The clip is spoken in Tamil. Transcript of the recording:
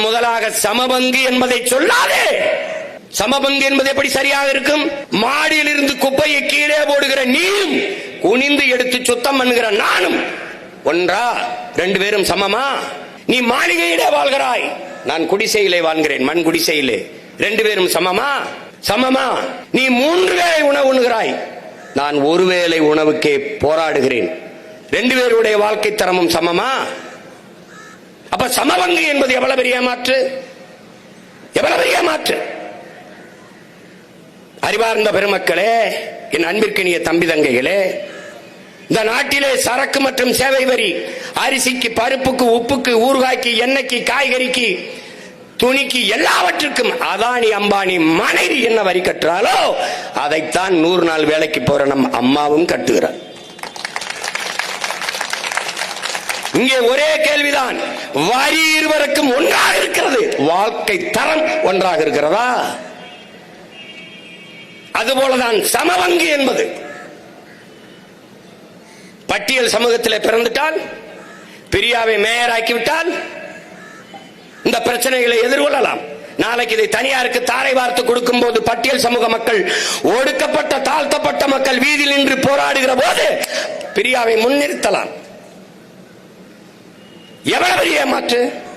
முதலாக சமபங்கு என்பதை சொல்லாதே. சமபங்கு என்பது எப்படி சரியாக இருக்கும்? மாடியில் இருந்து குப்பையை கீழே போடுகிற நீயும் குனிந்து எடுத்து சுத்தம் பண்ணுகிற நானும் ஒன்றா? ரெண்டு பேரும் சமமா? நீ மாளிகையிலே வாழ்கிறாய், நான் குடிசையிலே வாழ்கிறேன், மண் குடிசையிலே. ரெண்டு பேரும் சமமா? சமமா? நீ 3 வேளை உணவு உண்ணுகிறாய், நான் ஒரு வேளை உணவுக்கே போராடுகிறேன். ரெண்டு பேருடைய வாழ்க்கை தரமும் சமமா? அப்ப சமபங்கு என்பது எவ்வளவு பெரிய மாற்று, எவ்வளவு பெரிய மாற்று! அறிவார்ந்த பெருமக்களே, என் அன்பிற்கினிய தம்பி தங்கைகளே, இந்த நாட்டிலே சரக்கு மற்றும் சேவை வரி, அரிசிக்கு, பருப்புக்கு, உப்புக்கு, ஊறுகாய்க்கு, எண்ணெய்க்கு, காய்கறிக்கு, துணிக்கு, எல்லாவற்றுக்கும் அதானி அம்பானி மனைவி என்ன வரி கட்டுறாலோ அதைத்தான் 100 நாள் வேலைக்கு போற நம் அம்மாவும் கட்டுகிறார். இங்கே ஒரே கேள்விதான், வரி இருவருக்கும் ஒன்றாக இருக்கிறது, வாழ்க்கை தரம் ஒன்றாக இருக்கிறதா? அதுபோலதான் சமபங்கு என்பது. பட்டியல் சமூகத்தில் பிறந்துட்டால், பெரியாவை மேயராக்கிவிட்டால் இந்த பிரச்சனைகளை எதிர்கொள்ளலாம். நாளைக்கு இதை தனியாருக்கு தாரை வார்த்து கொடுக்கும் போது பட்டியல் சமூக மக்கள், ஒடுக்கப்பட்ட தாழ்த்தப்பட்ட மக்கள் வீதியில் நின்று போராடுகிற போது பெரியாவை முன்னிறுத்தலாம். எவ்வளவு பெரிய மாற்று!